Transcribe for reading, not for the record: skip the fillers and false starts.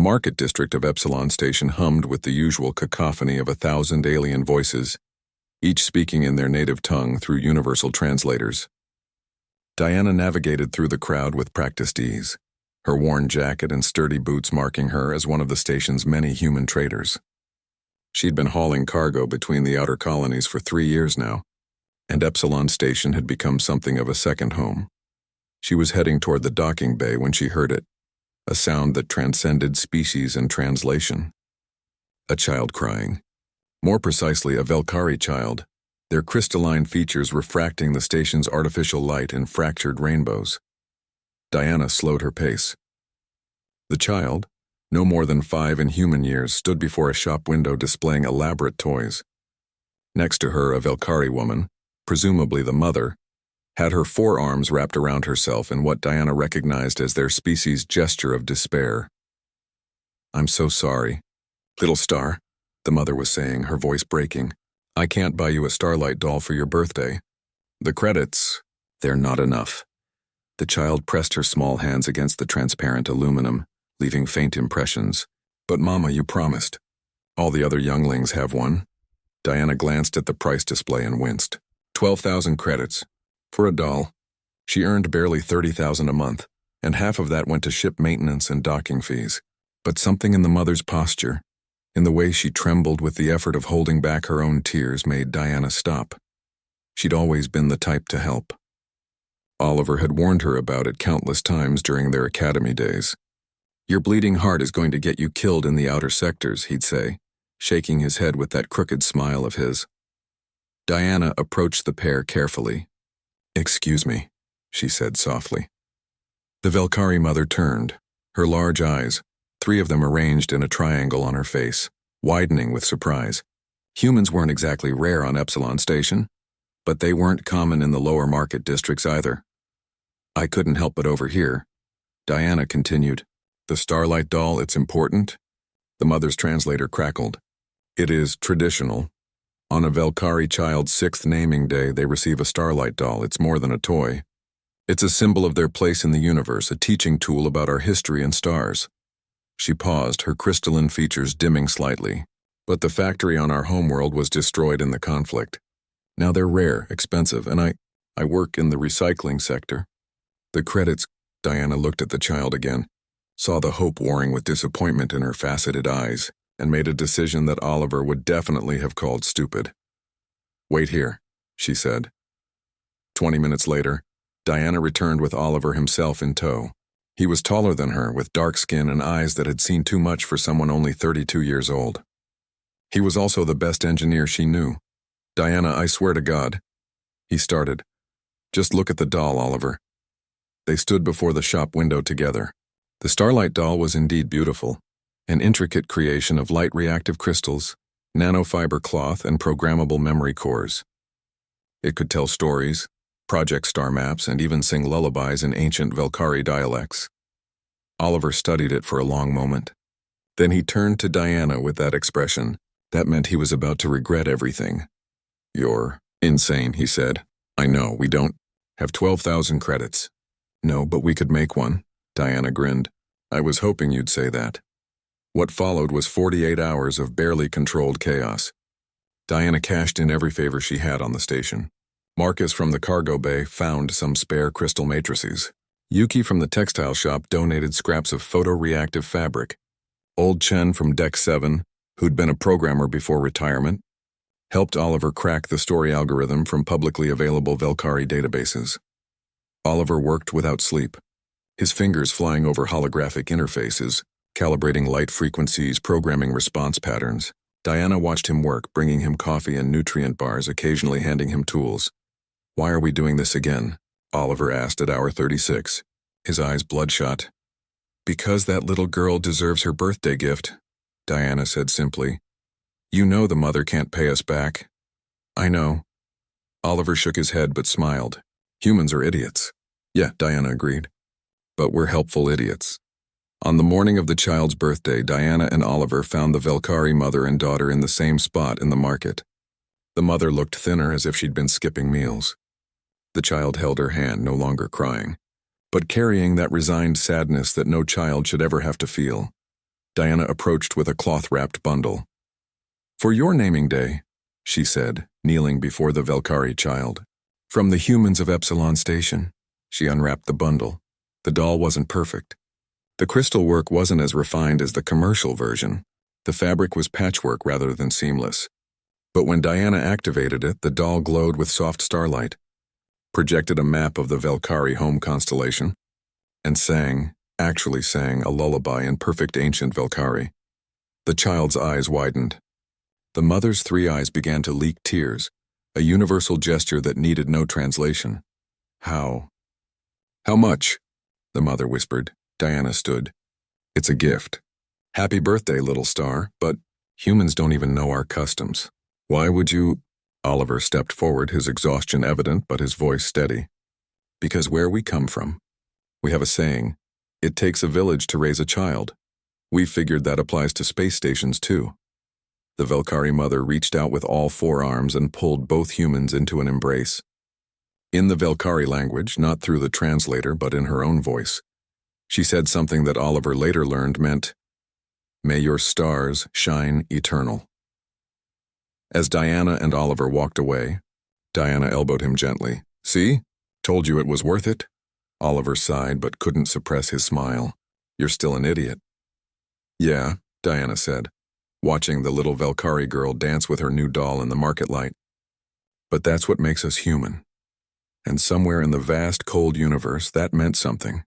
market district of Epsilon Station hummed with the usual cacophony of 1,000 alien voices, each speaking in their native tongue through universal translators. Diana navigated through the crowd with practiced ease, her worn jacket and sturdy boots marking her as one of the station's many human traders. She'd been hauling cargo between the outer colonies for 3 years now, and Epsilon Station had become something of a second home. She was heading toward the docking bay when she heard it, a sound that transcended species and translation. A child crying. More precisely, a Velkari child, their crystalline features refracting the station's artificial light in fractured rainbows. Diana slowed her pace. The child, no more than 5 in human years, stood before a shop window displaying elaborate toys. Next to her, a Velkari woman, presumably the mother, had her forearms wrapped around herself in what Diana recognized as their species' gesture of despair. "I'm so sorry, little star," the mother was saying, her voice breaking. "I can't buy you a Starlight doll for your birthday. The credits, they're not enough." The child pressed her small hands against the transparent aluminum, leaving faint impressions. "But Mama, you promised. All the other younglings have one." Diana glanced at the price display and winced. 12,000 credits. For a doll. She earned barely 30,000 a month, and half of that went to ship maintenance and docking fees. But something in the mother's posture, in the way she trembled with the effort of holding back her own tears, made Diana stop. She'd always been the type to help. Oliver had warned her about it countless times during their academy days. "Your bleeding heart is going to get you killed in the outer sectors," he'd say, shaking his head with that crooked smile of his. Diana approached the pair carefully. "Excuse me," she said softly. The Velkari mother turned, her large eyes, 3 of them arranged in a triangle on her face, widening with surprise. Humans weren't exactly rare on Epsilon Station, but they weren't common in the lower market districts either. "I couldn't help but overhear," Diana continued. "The Starlight doll, it's important?" The mother's translator crackled. "It is traditional. On a Velkari child's 6th naming day, they receive a Starlight doll. It's more than a toy. It's a symbol of their place in the universe, a teaching tool about our history and stars." She paused, her crystalline features dimming slightly. "But the factory on our homeworld was destroyed in the conflict. Now they're rare, expensive, and I work in the recycling sector." The credits. Diana looked at the child again, saw the hope warring with disappointment in her faceted eyes, and made a decision that Oliver would definitely have called stupid. "Wait here," she said. 20 minutes later, Diana returned with Oliver himself in tow. He was taller than her, with dark skin and eyes that had seen too much for someone only 32 years old. He was also the best engineer she knew. "Diana, I swear to God," he started. "Just look at the doll, Oliver." They stood before the shop window together. The Starlight doll was indeed beautiful, an intricate creation of light-reactive crystals, nanofiber cloth, and programmable memory cores. It could tell stories, project star maps, and even sing lullabies in ancient Velkari dialects. Oliver studied it for a long moment. Then he turned to Diana with that expression. That meant he was about to regret everything. "You're insane," he said. "I know, we don't have 12,000 credits." "No, but we could make one," Diana grinned. "I was hoping you'd say that." What followed was 48 hours of barely controlled chaos. Diana cashed in every favor she had on the station. Marcus from the cargo bay found some spare crystal matrices. Yuki from the textile shop donated scraps of photoreactive fabric. Old Chen from Deck 7, who'd been a programmer before retirement, helped Oliver crack the story algorithm from publicly available Velkari databases. Oliver worked without sleep, his fingers flying over holographic interfaces, calibrating light frequencies, programming response patterns. Diana watched him work, bringing him coffee and nutrient bars, occasionally handing him tools. "Why are we doing this again?" Oliver asked at hour 36, his eyes bloodshot. "Because that little girl deserves her birthday gift," Diana said simply. "You know the mother can't pay us back." "I know." Oliver shook his head but smiled. "Humans are idiots." "Yeah," Diana agreed. "But we're helpful idiots." On the morning of the child's birthday, Diana and Oliver found the Velkari mother and daughter in the same spot in the market. The mother looked thinner, as if she'd been skipping meals. The child held her hand, no longer crying, but carrying that resigned sadness that no child should ever have to feel. Diana approached with a cloth-wrapped bundle. "For your naming day," she said, kneeling before the Velkari child. "From the humans of Epsilon Station." She unwrapped the bundle. The doll wasn't perfect. The crystal work wasn't as refined as the commercial version. The fabric was patchwork rather than seamless. But when Diana activated it, the doll glowed with soft starlight, projected a map of the Velkari home constellation, and actually sang, a lullaby in perfect ancient Velkari. The child's eyes widened. The mother's 3 eyes began to leak tears, a universal gesture that needed no translation. How much?" the mother whispered. Diana stood. "It's a gift. Happy birthday, little star, but humans don't even know our customs. Why would you—" Oliver stepped forward, his exhaustion evident but his voice steady. "Because where we come from, we have a saying, it takes a village to raise a child. We figured that applies to space stations too." The Velkari mother reached out with all 4 arms and pulled both humans into an embrace. In the Velkari language, not through the translator but in her own voice, she said something that Oliver later learned meant, "May your stars shine eternal." As Diana and Oliver walked away, Diana elbowed him gently. "See? Told you it was worth it?" Oliver sighed but couldn't suppress his smile. "You're still an idiot." "Yeah," Diana said, watching the little Velkari girl dance with her new doll in the market light. "But that's what makes us human. And somewhere in the vast, cold universe, that meant something.